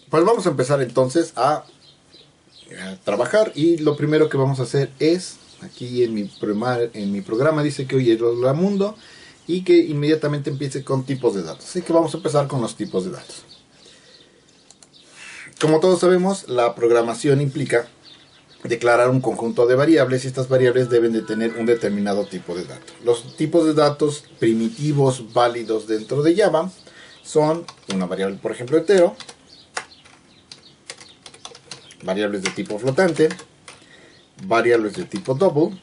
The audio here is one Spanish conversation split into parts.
Pues vamos a empezar entonces a trabajar, y lo primero que vamos a hacer es, aquí en mi programa dice que hoy es Hola Mundo y que inmediatamente empiece con tipos de datos. Así que vamos a empezar con los tipos de datos. Como todos sabemos, la programación implica declarar un conjunto de variables, y estas variables deben de tener un determinado tipo de dato. Los tipos de datos primitivos válidos dentro de Java son una variable, por ejemplo, entero, variables de tipo flotante, variables de tipo double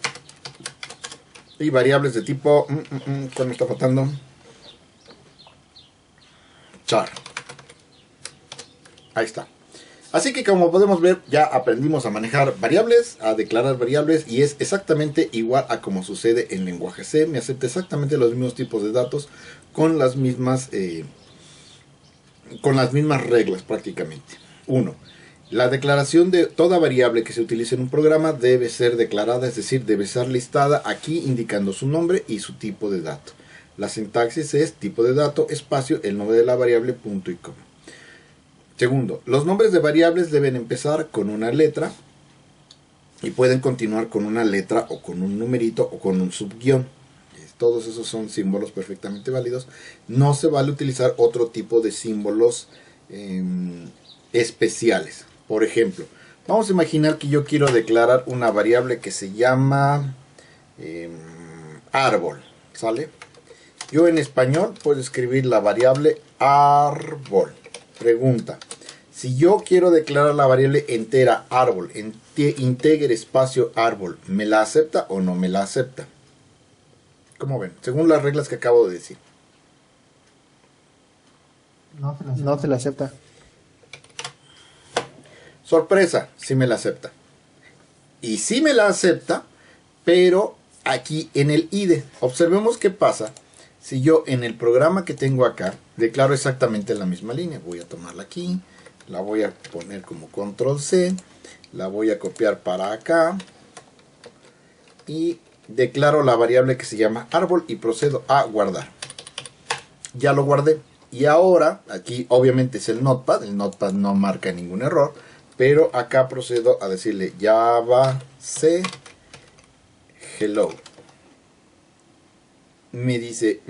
y variables de tipo ¿cuál me está faltando? Char. Ahí está. Así que, como podemos ver, ya aprendimos a manejar variables, a declarar variables, y es exactamente igual a como sucede en lenguaje C. Me acepta exactamente los mismos tipos de datos con las mismas reglas prácticamente. 1. La declaración de toda variable que se utilice en un programa debe ser declarada, es decir, debe ser listada aquí indicando su nombre y su tipo de dato. La sintaxis es tipo de dato, espacio, el nombre de la variable, punto y coma. Segundo, los nombres de variables deben empezar con una letra y pueden continuar con una letra o con un numerito o con un subguión. Todos esos son símbolos perfectamente válidos. No se vale utilizar otro tipo de símbolos especiales. Por ejemplo, vamos a imaginar que yo quiero declarar una variable que se llama árbol, ¿sale? Yo en español puedo escribir la variable árbol. Pregunta: si yo quiero declarar la variable entera árbol, integer espacio árbol, ¿me la acepta o no me la acepta? ¿Cómo ven? Según las reglas que acabo de decir. No se la acepta. Sorpresa, sí me la acepta. Y sí me la acepta, pero aquí en el IDE. Observemos qué pasa si yo en el programa que tengo acá declaro exactamente la misma línea. Voy a tomarla aquí, la voy a poner como control C, la voy a copiar para acá y declaro la variable que se llama árbol y procedo a guardar. Ya lo guardé. Y ahora, aquí obviamente es el Notepad no marca ningún error, pero acá procedo a decirle Java C hello. Me dice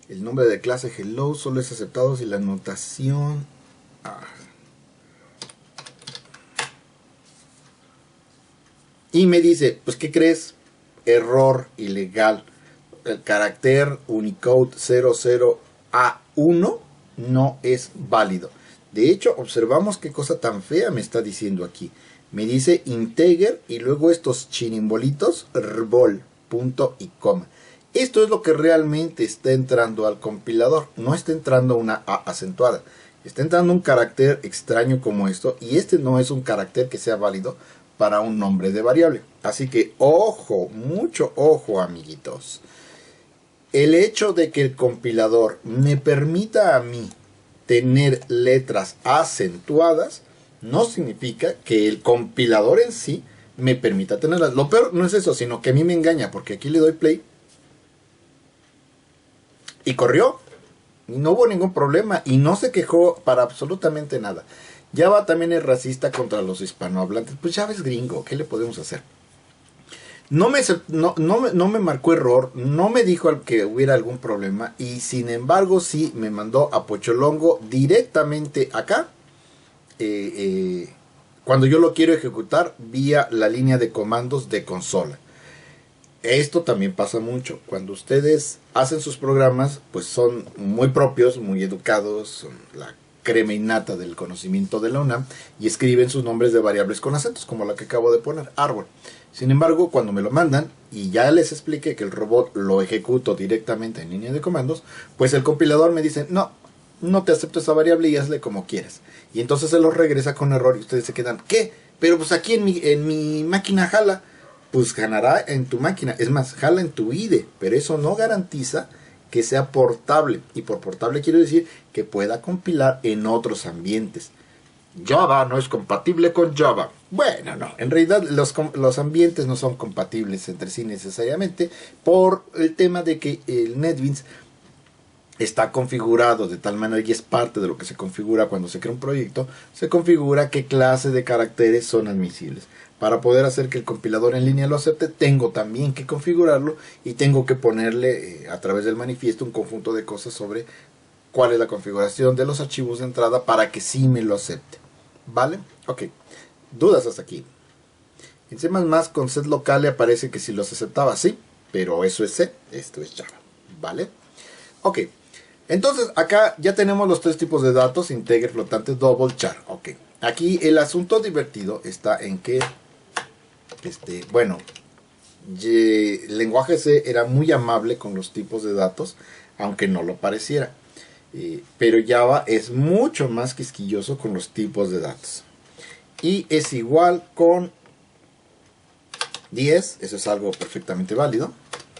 el nombre de clase hello solo es aceptado si la notación y me dice, pues ¿qué crees? Error ilegal. El carácter Unicode 00A1 no es válido. De hecho, observamos qué cosa tan fea me está diciendo aquí. Me dice integer y luego estos chirimbolitos, rbol, punto y coma. Esto es lo que realmente está entrando al compilador. No está entrando una A acentuada. Está entrando un carácter extraño como esto, y este no es un carácter que sea válido para un nombre de variable. Así que ojo, mucho ojo, amiguitos. El hecho de que el compilador me permita a mí tener letras acentuadas no significa que el compilador en sí me permita tenerlas. Lo peor no es eso, sino que a mí me engaña, porque aquí le doy play y corrió. Y no hubo ningún problema y no se quejó para absolutamente nada. Java también es racista contra los hispanohablantes. Pues Java es gringo, ¿qué le podemos hacer? No me marcó error, no me dijo que hubiera algún problema, y sin embargo sí me mandó a Pocholongo directamente acá cuando yo lo quiero ejecutar vía la línea de comandos de consola. Esto también pasa mucho. Cuando ustedes hacen sus programas, pues son muy propios, muy educados, son la crema innata del conocimiento de la UNAM, y escriben sus nombres de variables con acentos, como la que acabo de poner, árbol. Sin embargo, cuando me lo mandan y ya les expliqué que el robot lo ejecuto directamente en línea de comandos, pues el compilador me dice, no te acepto esa variable y hazle como quieras. Y entonces se los regresa con error y ustedes se quedan, ¿qué? Pero pues aquí en mi máquina jala. Pues ganará en tu máquina, es más, jala en tu IDE, pero eso no garantiza que sea portable. Y por portable quiero decir que pueda compilar en otros ambientes. Java no es compatible con Java. Bueno, no, en realidad los ambientes no son compatibles entre sí necesariamente por el tema de que el NetBeans está configurado de tal manera, y es parte de lo que se configura cuando se crea un proyecto, se configura qué clase de caracteres son admisibles. Para poder hacer que el compilador en línea lo acepte, tengo también que configurarlo y tengo que ponerle a través del manifiesto un conjunto de cosas sobre cuál es la configuración de los archivos de entrada para que sí me lo acepte. ¿Vale? Ok. ¿Dudas hasta aquí? En C++ con set local le aparece que si los aceptaba, sí, pero eso es C, esto es Java. ¿Vale? Ok. Entonces acá ya tenemos los tres tipos de datos: integer, flotante, double, char. Ok. Aquí el asunto divertido está en que, bueno, el lenguaje C era muy amable con los tipos de datos, aunque no lo pareciera. Pero Java es mucho más quisquilloso con los tipos de datos. Y es igual con 10, eso es algo perfectamente válido.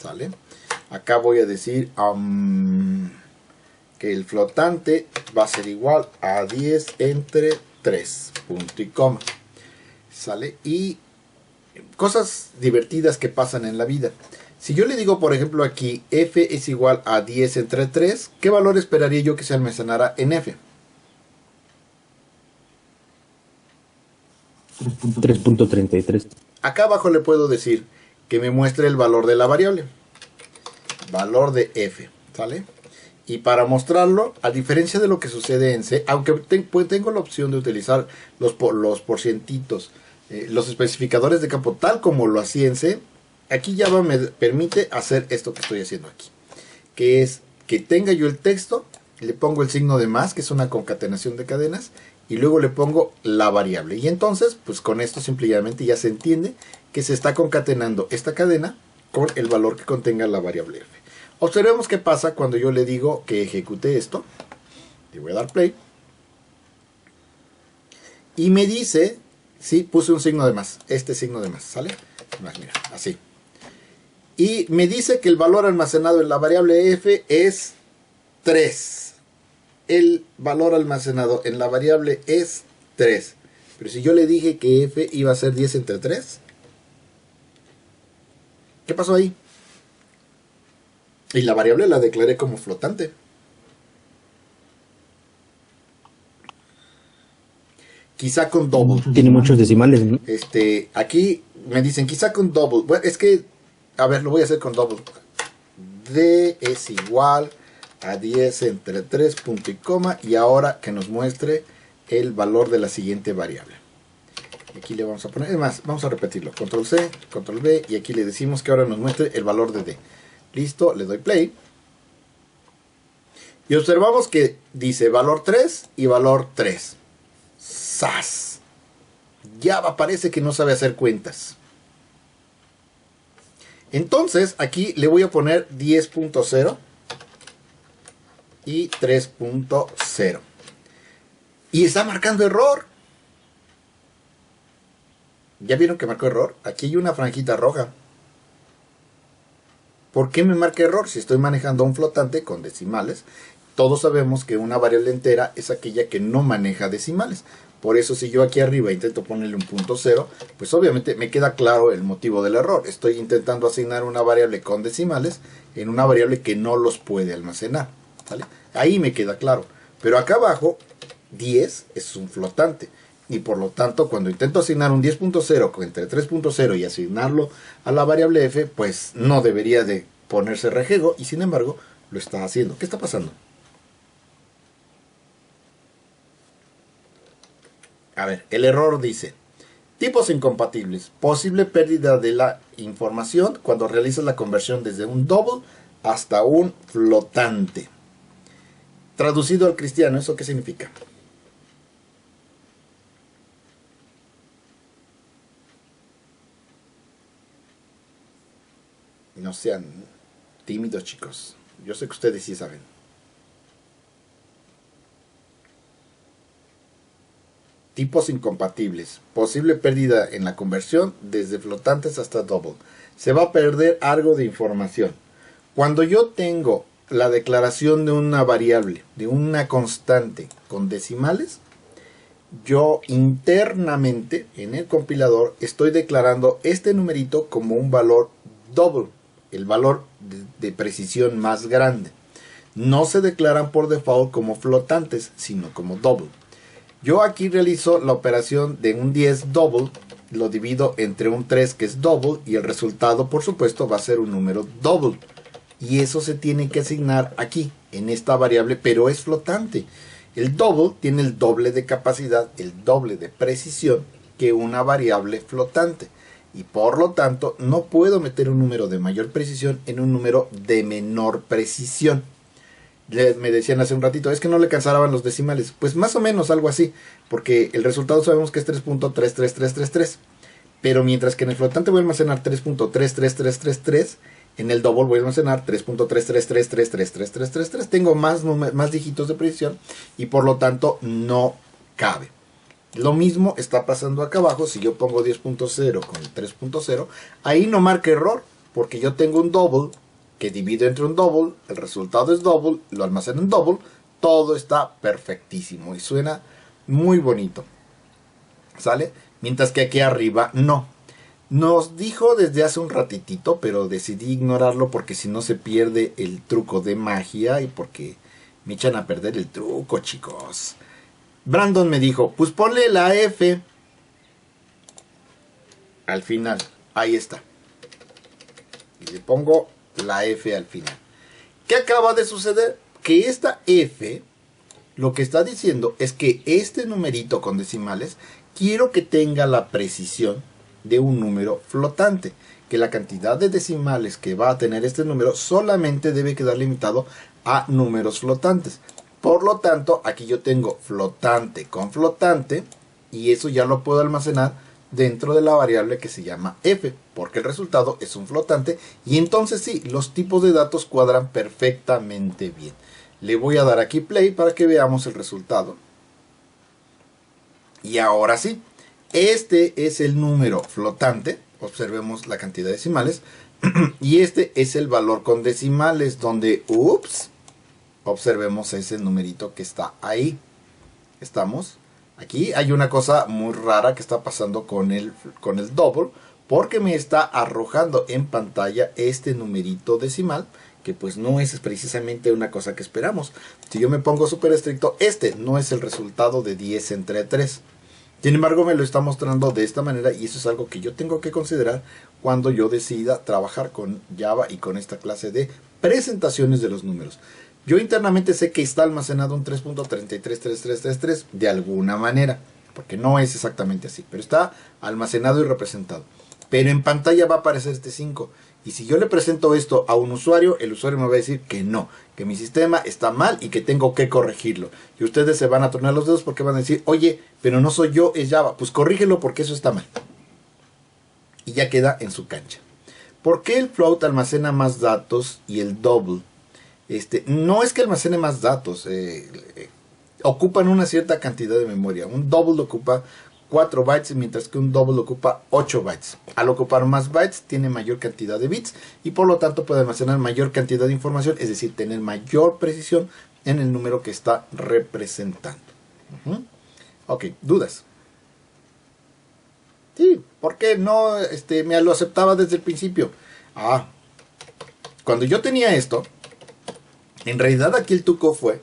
¿Sale? Acá voy a decir que el flotante va a ser igual a 10 entre 3, punto y coma. ¿Sale? Y cosas divertidas que pasan en la vida. Si yo le digo, por ejemplo, aquí f es igual a 10 entre 3, ¿qué valor esperaría yo que se almacenara en f? 3.33. Acá abajo le puedo decir que me muestre el valor de la variable. Valor de f. ¿Sale? Y para mostrarlo, a diferencia de lo que sucede en C, aunque tengo la opción de utilizar los porcientitos, los especificadores de campo tal como lo hacía en C, aquí Java me permite hacer esto que estoy haciendo aquí, que es que tenga yo el texto, le pongo el signo de más, que es una concatenación de cadenas, y luego le pongo la variable. Y entonces, pues con esto simplemente ya se entiende que se está concatenando esta cadena con el valor que contenga la variable f. Observemos qué pasa cuando yo le digo que ejecute esto. Le voy a dar play. Y me dice, sí, puse un signo de más, este signo de más, ¿sale? Mira, así. Y me dice que el valor almacenado en la variable f es 3. El valor almacenado en la variable es 3. Pero si yo le dije que f iba a ser 10 entre 3, ¿qué pasó ahí? Y la variable la declaré como flotante. Quizá con double. Tiene muchos decimales, ¿no? Aquí me dicen quizá con double. Bueno, es que, a ver, lo voy a hacer con double. D es igual a 10 entre 3, punto y coma. Y ahora que nos muestre el valor de la siguiente variable. Aquí le vamos a poner, es más, vamos a repetirlo. Control C, Control V. Y aquí le decimos que ahora nos muestre el valor de D. Listo, le doy play. Y observamos que dice valor 3 y valor 3. ¡Sas! Java parece que no sabe hacer cuentas. Entonces, aquí le voy a poner 10.0 y 3.0. Y está marcando error. ¿Ya vieron que marcó error? Aquí hay una franjita roja. ¿Por qué me marca error? Si estoy manejando un flotante con decimales, todos sabemos que una variable entera es aquella que no maneja decimales. Por eso si yo aquí arriba intento ponerle un punto cero, pues obviamente me queda claro el motivo del error. Estoy intentando asignar una variable con decimales en una variable que no los puede almacenar. ¿Sale? Ahí me queda claro. Pero acá abajo, 10 es un flotante. Y por lo tanto, cuando intento asignar un 10.0 entre 3.0 y asignarlo a la variable f, pues no debería de ponerse rejego, y sin embargo lo está haciendo. ¿Qué está pasando? A ver, el error dice: tipos incompatibles, posible pérdida de la información cuando realizas la conversión desde un double hasta un flotante. Traducido al cristiano, ¿eso qué significa? No sean tímidos, chicos. Yo sé que ustedes sí saben. Tipos incompatibles. Posible pérdida en la conversión desde flotantes hasta double. Se va a perder algo de información. Cuando yo tengo la declaración de una variable, de una constante con decimales, yo internamente en el compilador estoy declarando este numerito como un valor double, el valor de precisión más grande. No se declaran por default como flotantes, sino como double. Yo aquí realizo la operación de un 10 double, lo divido entre un 3 que es double y el resultado por supuesto va a ser un número double. Y eso se tiene que asignar aquí, en esta variable, pero es flotante. El double tiene el doble de capacidad, el doble de precisión que una variable flotante. Y por lo tanto no puedo meter un número de mayor precisión en un número de menor precisión. Me decían hace un ratito, es que no le cansaban los decimales. Pues más o menos algo así, porque el resultado sabemos que es 3.33333. Pero mientras que en el flotante voy a almacenar 3.33333, en el double voy a almacenar 3.3333333. Tengo más dígitos de precisión y por lo tanto no cabe. Lo mismo está pasando acá abajo. Si yo pongo 10.0 con 3.0, ahí no marca error, porque yo tengo un double que divido entre un double, el resultado es double, lo almaceno en double, todo está perfectísimo y suena muy bonito, ¿sale? Mientras que aquí arriba no. Nos dijo desde hace un ratitito, pero decidí ignorarlo porque si no se pierde el truco de magia y porque me echan a perder el truco, chicos. Brandon me dijo, pues ponle la F al final, ahí está. Y le pongo la F al final. ¿Qué acaba de suceder? Que esta F lo que está diciendo es que este numerito con decimales quiero que tenga la precisión de un número flotante, que la cantidad de decimales que va a tener este número solamente debe quedar limitado a números flotantes. Por lo tanto, aquí yo tengo flotante con flotante y eso ya lo puedo almacenar dentro de la variable que se llama f, porque el resultado es un flotante y entonces sí, los tipos de datos cuadran perfectamente bien. Le voy a dar aquí play para que veamos el resultado. Y ahora sí, este es el número flotante, observemos la cantidad de decimales, y este es el valor con decimales donde, ups, observemos ese numerito que está ahí. Estamos aquí. Hay una cosa muy rara que está pasando con el double, porque me está arrojando en pantalla este numerito decimal, que pues no es precisamente una cosa que esperamos. Si yo me pongo súper estricto, este no es el resultado de 10 entre 3. Sin embargo, me lo está mostrando de esta manera y eso es algo que yo tengo que considerar cuando yo decida trabajar con Java y con esta clase de presentaciones de los números. Yo internamente sé que está almacenado un 3.333333 de alguna manera, porque no es exactamente así, pero está almacenado y representado. Pero en pantalla va a aparecer este 5. Y si yo le presento esto a un usuario, el usuario me va a decir que no, que mi sistema está mal y que tengo que corregirlo. Y ustedes se van a tronar los dedos porque van a decir, oye, pero no soy yo, es Java. Pues corrígelo porque eso está mal. Y ya queda en su cancha. ¿Por qué el float almacena más datos y el double? No es que almacene más datos, ocupan una cierta cantidad de memoria. Un double ocupa 4 bytes, mientras que un double ocupa 8 bytes. Al ocupar más bytes, tiene mayor cantidad de bits y por lo tanto puede almacenar mayor cantidad de información, es decir, tener mayor precisión en el número que está representando. Ok, ¿dudas? Sí, ¿por qué no me lo aceptaba desde el principio? Cuando yo tenía esto, en realidad aquí el truco fue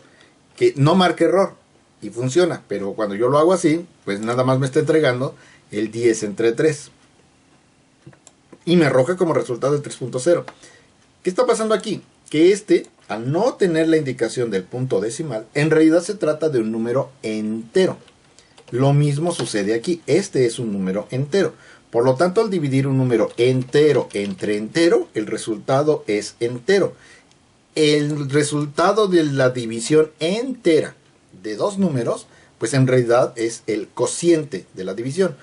que no marca error y funciona, pero cuando yo lo hago así, pues nada más me está entregando el 10 entre 3 y me arroja como resultado el 3.0. ¿Qué está pasando aquí? Que al no tener la indicación del punto decimal, en realidad se trata de un número entero. Lo mismo sucede aquí, este es un número entero. Por lo tanto, al dividir un número entero entre entero, el resultado es entero. El resultado de la división entera de dos números, pues en realidad es el cociente de la división.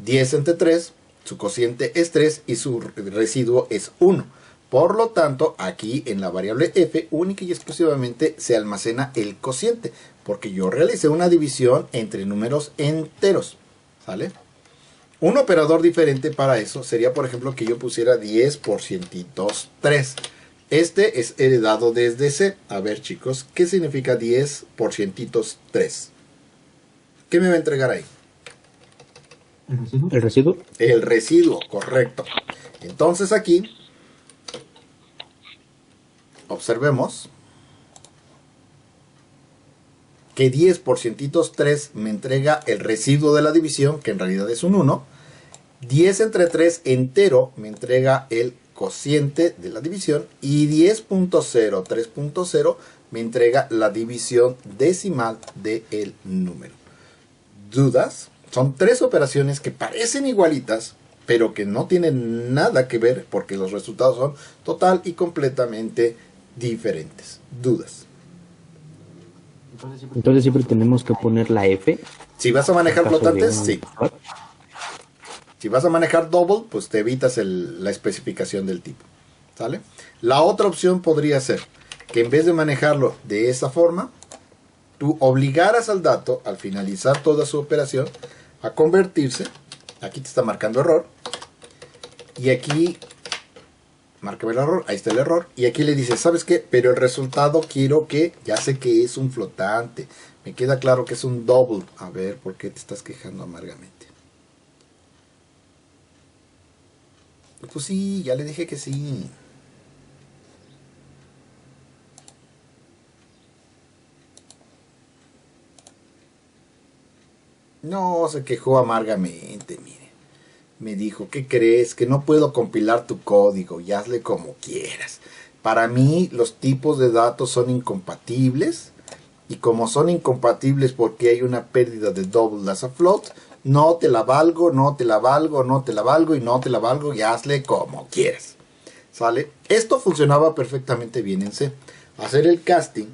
10 entre 3, su cociente es 3 y su residuo es 1. Por lo tanto, aquí en la variable f, única y exclusivamente se almacena el cociente, porque yo realicé una división entre números enteros, ¿sale? Un operador diferente para eso sería, por ejemplo, que yo pusiera 10 por cientitos 3. Este es heredado desde C. A ver, chicos, ¿qué significa 10 por cientitos 3? ¿Qué me va a entregar ahí? ¿El residuo? El residuo, correcto. Entonces aquí, observemos que 10 por 103 me entrega el residuo de la división, que en realidad es un 1. 10 entre 3 entero me entrega el cociente de la división. Y 10.0, 3.0 me entrega la división decimal del número. ¿Dudas? Son tres operaciones que parecen igualitas, pero que no tienen nada que ver porque los resultados son total y completamente diferentes. ¿Dudas? Entonces siempre tenemos que poner la F. Si vas a manejar en caso de flotantes, un- sí. Si vas a manejar double, pues te evitas la especificación del tipo. ¿Sale? La otra opción podría ser que en vez de manejarlo de esa forma, tú obligaras al dato, al finalizar toda su operación, a convertirse. Aquí te está marcando error. Y aquí, márcame el error, ahí está el error. Y aquí le dices, ¿sabes qué? Pero el resultado quiero que, ya sé que es un flotante. Me queda claro que es un double. A ver, ¿por qué te estás quejando amargamente? Pues sí, ya le dije que sí. No, se quejó amargamente, mire. Me dijo, ¿qué crees? Que no puedo compilar tu código y hazle como quieras. Para mí los tipos de datos son incompatibles. Y como son incompatibles porque hay una pérdida de double as a float, no te la valgo, no te la valgo, no te la valgo y no te la valgo y hazle como quieras. ¿Sale? Esto funcionaba perfectamente bien en C. Hacer el casting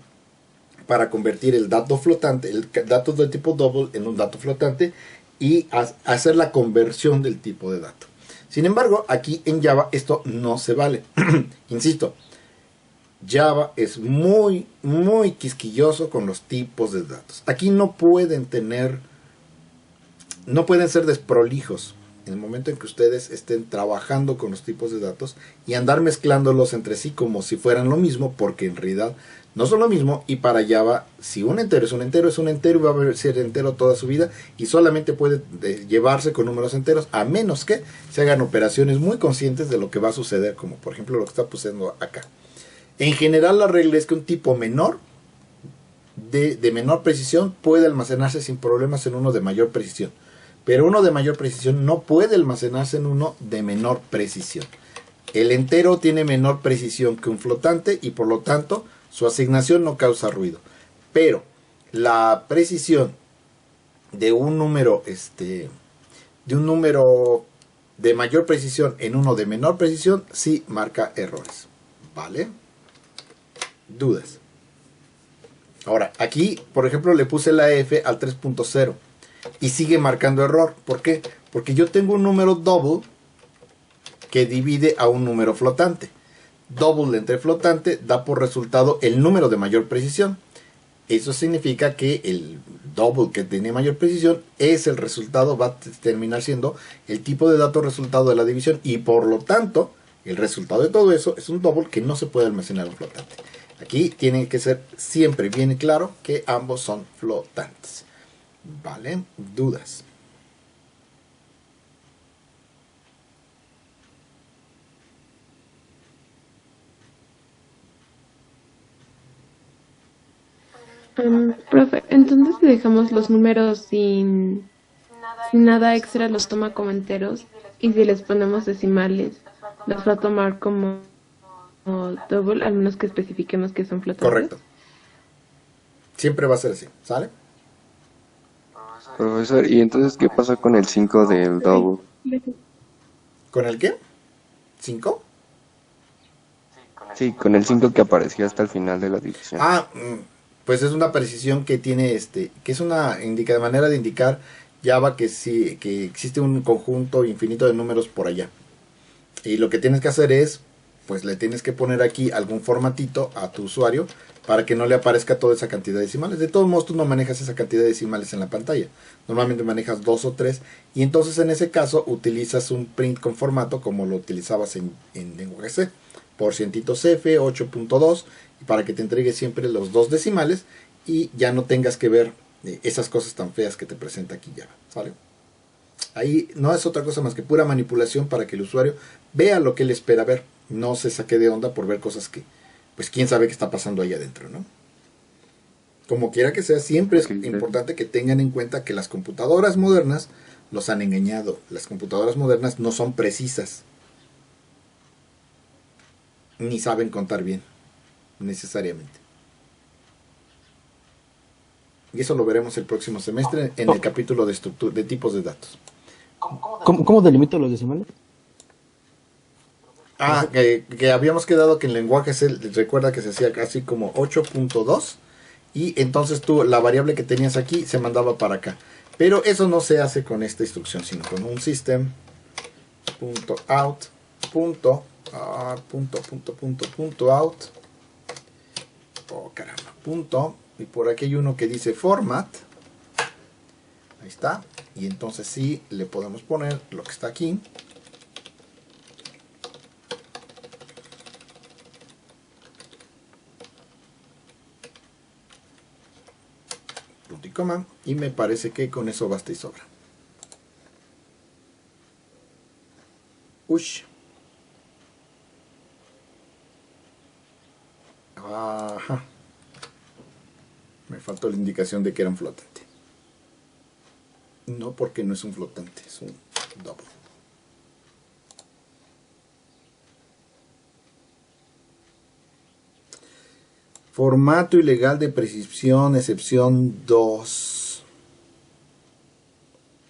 para convertir el dato flotante, el dato de tipo double en un dato flotante y hacer la conversión del tipo de dato. Sin embargo, aquí en Java esto no se vale. Insisto, Java es muy quisquilloso con los tipos de datos. Aquí no pueden ser desprolijos en el momento en que ustedes estén trabajando con los tipos de datos y andar mezclándolos entre sí como si fueran lo mismo, porque en realidad no son lo mismo. Y para Java, si un entero es un entero, es un entero y va a ser entero toda su vida y solamente puede llevarse con números enteros, a menos que se hagan operaciones muy conscientes de lo que va a suceder, como por ejemplo lo que está sucediendo acá. En general la regla es que un tipo menor de menor precisión puede almacenarse sin problemas en uno de mayor precisión. Pero uno de mayor precisión no puede almacenarse en uno de menor precisión. El entero tiene menor precisión que un flotante y por lo tanto su asignación no causa ruido. Pero la precisión de un número de mayor precisión en uno de menor precisión sí marca errores. ¿Vale? Dudas. Ahora, aquí, por ejemplo, le puse la F al 3.0 y sigue marcando error. ¿Por qué? Porque yo tengo un número double que divide a un número flotante. Double entre flotante da por resultado el número de mayor precisión. Eso significa que el double que tiene mayor precisión es el resultado, va a terminar siendo el tipo de dato resultado de la división y por lo tanto el resultado de todo eso es un double que no se puede almacenar en flotante. Aquí tiene que ser siempre bien claro que ambos son flotantes. ¿Vale? ¿Dudas? Profe, entonces si dejamos los números sin nada extra, los toma como enteros, y si les ponemos decimales, los va a tomar como double, al menos que especifiquemos que son flotantes. Correcto. Siempre va a ser así. ¿Sale? Profesor, ¿y entonces qué pasa con el 5 del double? ¿Con el qué? ¿5? Sí, con el 5 que aparecía hasta el final de la división. Pues es una precisión que tiene que es una manera de indicar Java que sí, que existe un conjunto infinito de números por allá. Y lo que tienes que hacer es, pues le tienes que poner aquí algún formatito a tu usuario para que no le aparezca toda esa cantidad de decimales. De todos modos, tú no manejas esa cantidad de decimales en la pantalla. Normalmente manejas 2 o 3 y entonces en ese caso utilizas un print con formato como lo utilizabas en lenguaje C. Por cientitos F, 8.2, para que te entregue siempre los dos decimales y ya no tengas que ver esas cosas tan feas que te presenta aquí Java, ¿sale? Ahí no es otra cosa más que pura manipulación para que el usuario vea lo que él espera ver, no se saque de onda por ver cosas que, pues quién sabe qué está pasando ahí adentro, ¿no? Como quiera que sea, siempre es importante que tengan en cuenta que las computadoras modernas los han engañado. Las computadoras modernas no son precisas, ni saben contar bien, necesariamente. Y eso lo veremos el próximo semestre en el capítulo de tipos de datos. ¿Cómo delimito los decimales? Que habíamos quedado que en lenguaje C, recuerda que se hacía así como 8.2 y entonces tú la variable que tenías aquí se mandaba para acá. Pero eso no se hace con esta instrucción, sino con un system.out out. Oh, caramba, punto. Y por aquí hay uno que dice format. Ahí está. Y entonces sí le podemos poner lo que está aquí. Punto y coma. Y me parece que con eso basta y sobra. Ush. Ajá. Me faltó la indicación de que era un flotante. No, porque no es un flotante, es un double. Formato ilegal de prescripción, excepción 2.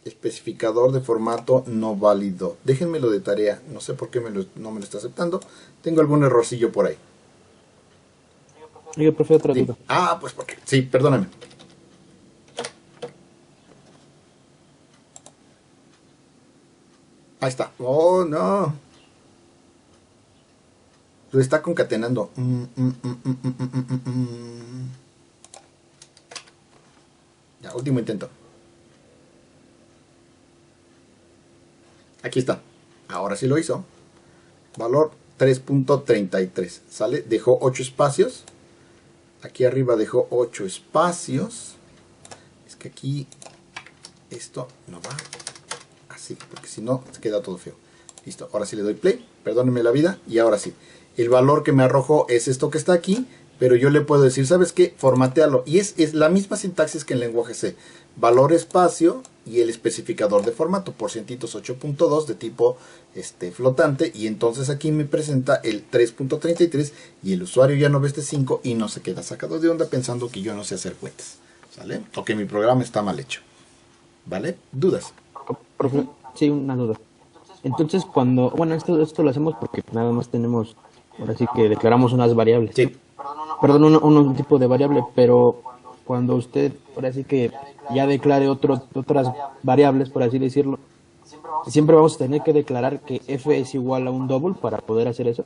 Especificador de formato no válido. Déjenmelo de tarea, no sé por qué no me lo está aceptando. Tengo algún errorcillo por ahí. Oiga, profe, otra Sí. duda. Pues porque... Sí, perdóname. Ahí está. Oh, no. Lo está concatenando. Ya, último intento. Aquí está. Ahora sí lo hizo. Valor 3.33. ¿Sale? Dejó 8 espacios. Aquí arriba dejó 8 espacios. Es que aquí esto no va así, porque si no se queda todo feo. Listo, ahora sí le doy play. Perdónenme la vida. Y ahora sí. El valor que me arrojó es esto que está aquí. Pero yo le puedo decir, ¿sabes qué? Formatealo. Y es la misma sintaxis que en lenguaje C. Valor espacio y el especificador de formato. Porcientos 8.2 de tipo flotante. Y entonces aquí me presenta el 3.33. Y el usuario ya no ve este 5 y no se queda sacado de onda pensando que yo no sé hacer cuentas. ¿Sale? O que mi programa está mal hecho. ¿Vale? ¿Dudas? Profe, sí, una duda. Entonces, cuando... Bueno, esto lo hacemos porque nada más tenemos... Ahora sí que declaramos unas variables. Sí. Perdón, un tipo de variable, pero cuando usted, ahora sí que ya declare otras variables, por así decirlo, siempre vamos a tener que declarar que f es igual a un double para poder hacer eso.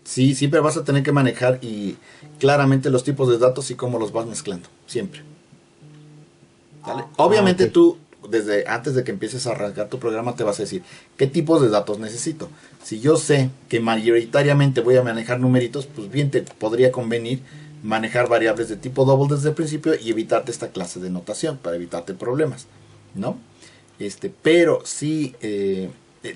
Sí, siempre vas a tener que manejar y claramente los tipos de datos y cómo los vas mezclando. Siempre. ¿Vale? Obviamente ok. tú, desde antes de que empieces a arrancar tu programa, te vas a decir qué tipos de datos necesito. Si yo sé que mayoritariamente voy a manejar numeritos, pues bien te podría convenir manejar variables de tipo double desde el principio y evitarte esta clase de notación para evitarte problemas, ¿no? Pero si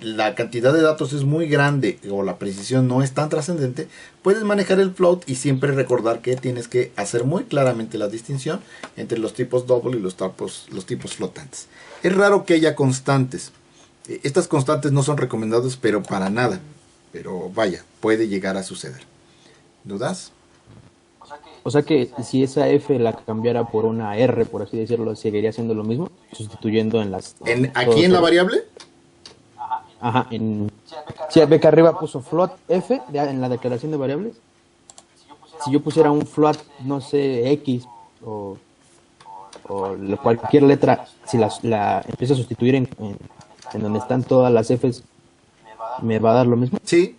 la cantidad de datos es muy grande o la precisión no es tan trascendente, puedes manejar el float y siempre recordar que tienes que hacer muy claramente la distinción entre los tipos double y los tipos flotantes. Es raro que haya constantes. Estas constantes no son recomendadas, pero para nada. Pero vaya, puede llegar a suceder. ¿Dudas? O sea que si esa f la cambiara por una r, por así decirlo, seguiría siendo lo mismo, sustituyendo en las... ¿Aquí en la variable? Ajá, si ve que arriba puso float f en la declaración de variables, si yo pusiera un float, no sé, x o cualquier letra, si la empiezo a sustituir en donde están todas las f's, ¿me va a dar lo mismo? Sí.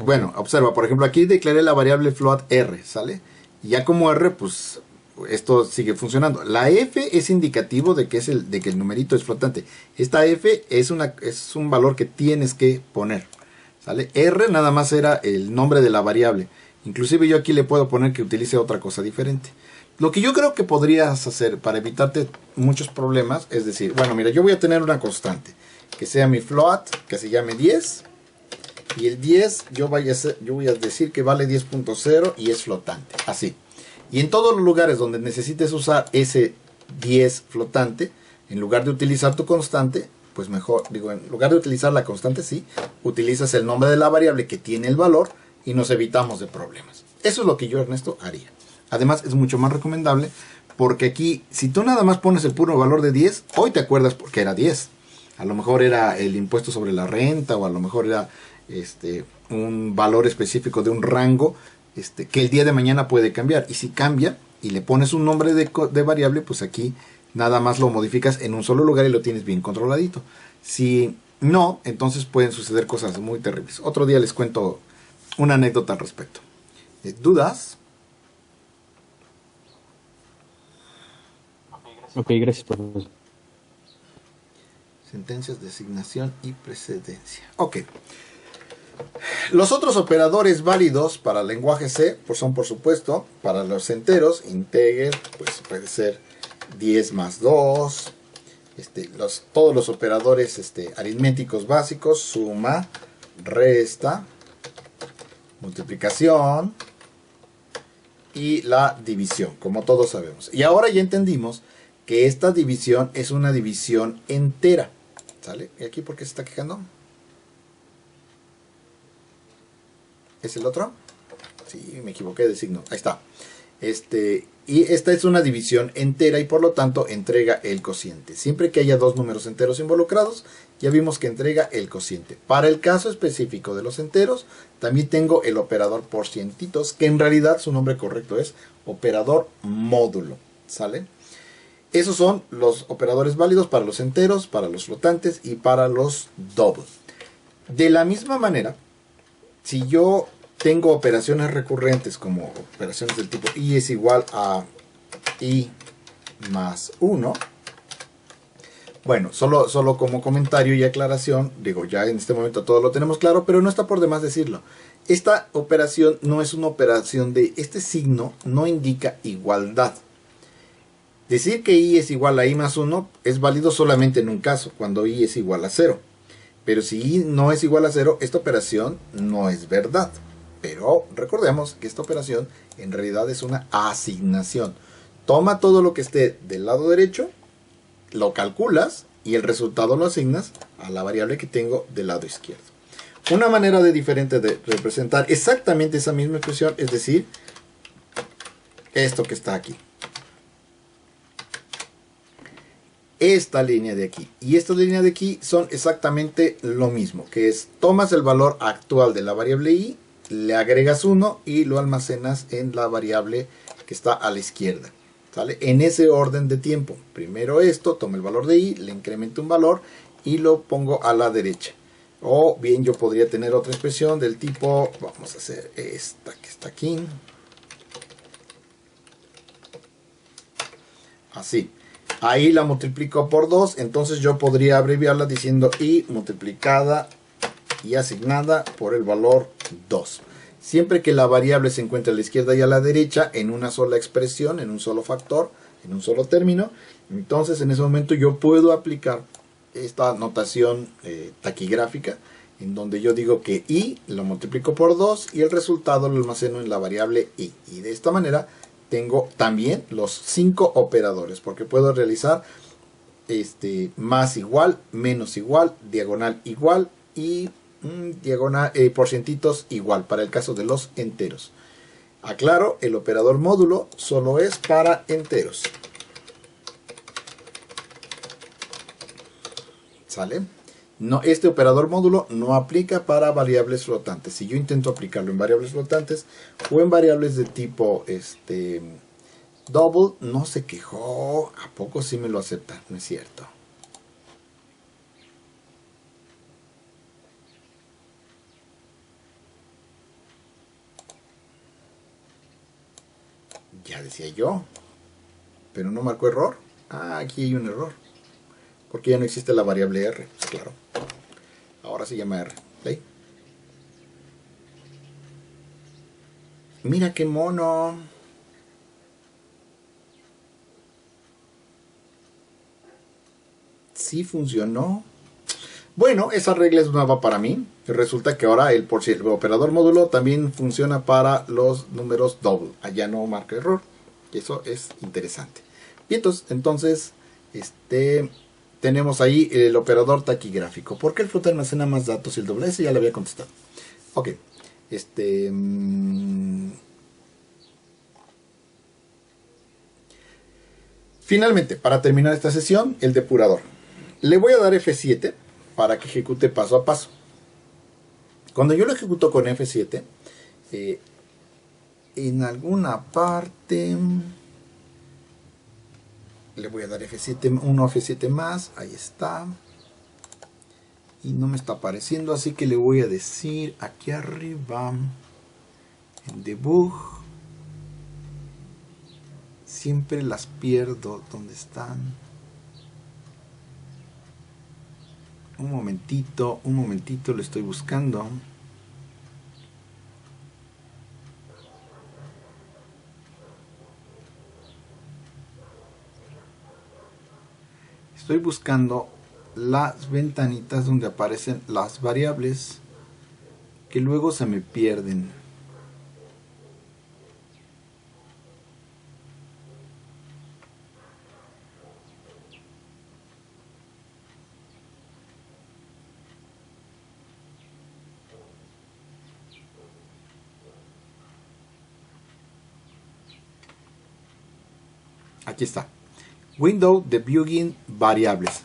Bueno, observa, por ejemplo, aquí declaré la variable float r, ¿sale? Y ya como r, pues esto sigue funcionando. La f es indicativo de que el numerito es flotante. Esta f es un valor que tienes que poner, ¿sale? R nada más era el nombre de la variable. Inclusive yo aquí le puedo poner que utilice otra cosa diferente. Lo que yo creo que podrías hacer para evitarte muchos problemas es decir, bueno, mira, yo voy a tener una constante que sea mi float, que se llame 10, y el 10 yo voy a decir que vale 10.0 y es flotante, así. Y en todos los lugares donde necesites usar ese 10 flotante, en lugar de utilizar tu constante, pues mejor, digo, en lugar de utilizar la constante, sí, utilizas el nombre de la variable que tiene el valor y nos evitamos de problemas. Eso es lo que yo, Ernesto, haría. Además, es mucho más recomendable porque aquí, si tú nada más pones el puro valor de 10, hoy te acuerdas porque era 10. A lo mejor era el impuesto sobre la renta o a lo mejor era un valor específico de un rango que el día de mañana puede cambiar. Y si cambia y le pones un nombre de variable, pues aquí nada más lo modificas en un solo lugar y lo tienes bien controladito. Si no, entonces pueden suceder cosas muy terribles. Otro día les cuento una anécdota al respecto. ¿Dudas? Ok, gracias, profesor. Sentencias de asignación y precedencia. Ok. Los otros operadores válidos para el lenguaje C pues son, por supuesto, para los enteros, integer, pues puede ser 10 más 2. Todos los operadores aritméticos básicos, suma, resta, multiplicación y la división, como todos sabemos. Y ahora ya entendimos que esta división es una división entera. ¿Sale? ¿Y aquí por qué se está quejando? ¿Es el otro? Sí, me equivoqué de signo. Ahí está. Y esta es una división entera y por lo tanto entrega el cociente. Siempre que haya dos números enteros involucrados, ya vimos que entrega el cociente. Para el caso específico de los enteros, también tengo el operador por cientitos, que en realidad su nombre correcto es operador módulo. ¿Sale? Esos son los operadores válidos para los enteros, para los flotantes y para los double. De la misma manera, si yo tengo operaciones recurrentes como operaciones del tipo i es igual a i más 1, bueno, solo como comentario y aclaración, digo, ya en este momento todo lo tenemos claro, pero no está por demás decirlo. Esta operación no es una operación este signo no indica igualdad. Decir que i es igual a i más 1 es válido solamente en un caso, cuando i es igual a 0. Pero si i no es igual a 0, esta operación no es verdad. Pero recordemos que esta operación en realidad es una asignación. Toma todo lo que esté del lado derecho, lo calculas y el resultado lo asignas a la variable que tengo del lado izquierdo. Una manera diferente de representar exactamente esa misma expresión, es decir, esto que está aquí. Esta línea de aquí y esta línea de aquí son exactamente lo mismo, que es tomas el valor actual de la variable i, le agregas 1 y lo almacenas en la variable que está a la izquierda, ¿sale? En ese orden de tiempo, primero esto, tomo el valor de i, le incremento un valor y lo pongo a la derecha. O bien yo podría tener otra expresión del tipo, vamos a hacer esta que está aquí, así. Ahí la multiplico por 2, entonces yo podría abreviarla diciendo i multiplicada y asignada por el valor 2. Siempre que la variable se encuentre a la izquierda y a la derecha en una sola expresión, en un solo factor, en un solo término, entonces en ese momento yo puedo aplicar esta notación taquigráfica, en donde yo digo que i lo multiplico por 2 y el resultado lo almaceno en la variable i. Y de esta manera tengo también los 5 operadores, porque puedo realizar más igual, menos igual, diagonal igual y diagonal porcientitos igual para el caso de los enteros. Aclaro, el operador módulo solo es para enteros. ¿Sale? No, este operador módulo no aplica para variables flotantes. Si yo intento aplicarlo en variables flotantes o en variables de tipo double, no se quejó. ¿A poco sí me lo acepta? No es cierto. Ya decía yo. Pero no marcó error. Ah, aquí hay un error. Porque ya no existe la variable r. Pues claro. Ahora se llama r. ¿Sí? Mira qué mono. sí funcionó. Bueno, esa regla es nueva para mí. Resulta que ahora el operador módulo también funciona para los números double. Allá no marca error. Eso es interesante. Bien, entonces tenemos ahí el operador taquigráfico. ¿Por qué el float almacena más datos y el doble? Ese ya le había contestado. Ok. Finalmente, para terminar esta sesión, el depurador. Le voy a dar F7 para que ejecute paso a paso. Cuando yo lo ejecuto con F7, en alguna parte le voy a dar F7, uno F7 más, ahí está. Y no me está apareciendo, así que le voy a decir aquí arriba, en debug, siempre las pierdo, ¿dónde están? Un momentito, lo estoy buscando. Estoy buscando las ventanitas donde aparecen las variables que luego se me pierden. Aquí está. Window Debugging Variables.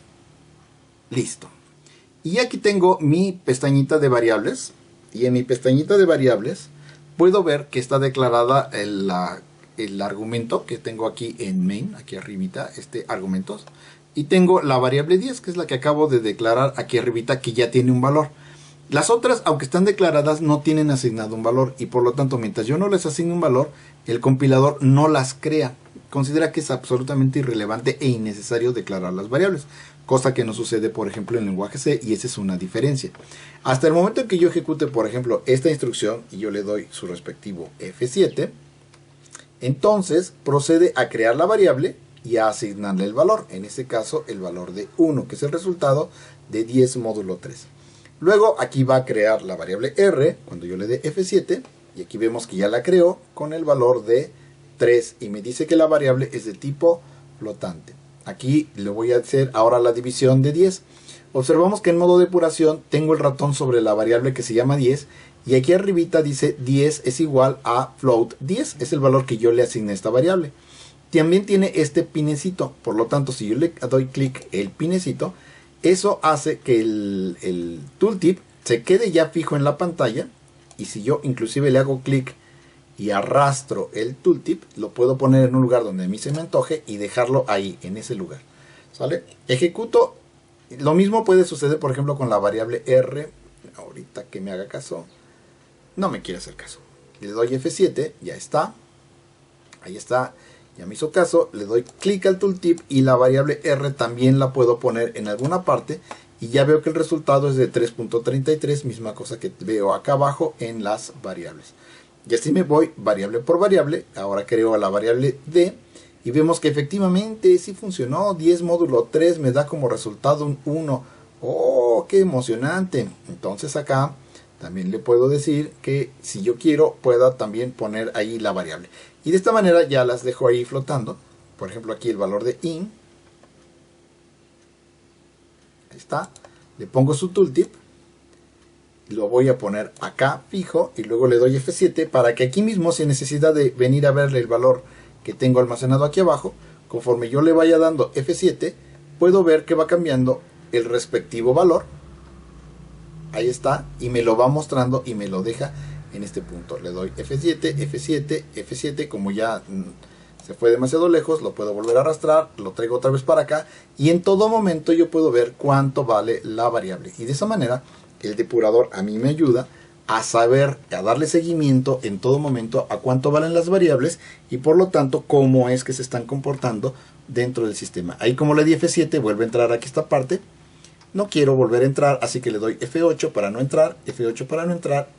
Listo. Y aquí tengo mi pestañita de variables. Y en mi pestañita de variables puedo ver que está declarada el argumento que tengo aquí en main, aquí arribita, argumentos. Y tengo la variable 10, que es la que acabo de declarar aquí arribita, que ya tiene un valor. Las otras, aunque están declaradas, no tienen asignado un valor. Y por lo tanto, mientras yo no les asigne un valor, el compilador no las crea. Considera que es absolutamente irrelevante e innecesario declarar las variables, cosa que no sucede por ejemplo en lenguaje C, y esa es una diferencia. Hasta el momento en que yo ejecute por ejemplo esta instrucción y yo le doy su respectivo F7, entonces procede a crear la variable y a asignarle el valor, en este caso el valor de 1, que es el resultado de 10 módulo 3. Luego aquí va a crear la variable R cuando yo le dé F7, y aquí vemos que ya la creó con el valor de 3 y me dice que la variable es de tipo flotante. Aquí le voy a hacer ahora la división de 10. Observamos que en modo depuración tengo el ratón sobre la variable que se llama 10 y aquí arribita dice 10 es igual a float 10, es el valor que yo le asigné a esta variable. También tiene este pinecito, por lo tanto si yo le doy clic el pinecito, eso hace que el tooltip se quede ya fijo en la pantalla, y si yo inclusive le hago clic y arrastro el tooltip, lo puedo poner en un lugar donde a mí se me antoje y dejarlo ahí, en ese lugar. ¿Sale? Ejecuto. Lo mismo puede suceder, por ejemplo, con la variable R. Ahorita que me haga caso. No me quiere hacer caso. Le doy F7, ya está. Ahí está. Ya me hizo caso. Le doy clic al tooltip y la variable R también la puedo poner en alguna parte. Y ya veo que el resultado es de 3.33, misma cosa que veo acá abajo en las variables. Y así me voy variable por variable. Ahora creo a la variable D. Y vemos que efectivamente sí funcionó. 10 módulo 3 me da como resultado un 1. ¡Oh, qué emocionante! Entonces acá también le puedo decir que si yo quiero pueda también poner ahí la variable. Y de esta manera ya las dejo ahí flotando. Por ejemplo aquí el valor de in. Ahí está. Le pongo su tooltip. Lo voy a poner acá fijo y luego le doy F7 para que aquí mismo, sin necesidad de venir a verle el valor que tengo almacenado aquí abajo, conforme yo le vaya dando F7, puedo ver que va cambiando el respectivo valor. Ahí está, y me lo va mostrando y me lo deja en este punto. Le doy F7, F7, F7, como ya se fue demasiado lejos, lo puedo volver a arrastrar, lo traigo otra vez para acá y en todo momento yo puedo ver cuánto vale la variable. Y de esa manera el depurador a mí me ayuda a saber, a darle seguimiento en todo momento a cuánto valen las variables y por lo tanto cómo es que se están comportando dentro del sistema. Ahí como le di F7 vuelve a entrar aquí esta parte. No quiero volver a entrar, así que le doy F8 para no entrar, F8 para no entrar.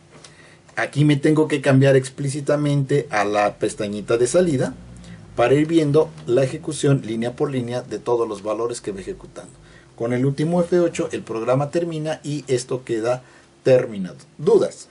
Aquí me tengo que cambiar explícitamente a la pestañita de salida para ir viendo la ejecución línea por línea de todos los valores que voy ejecutando. Con el último F8 el programa termina y esto queda terminado. ¿Dudas?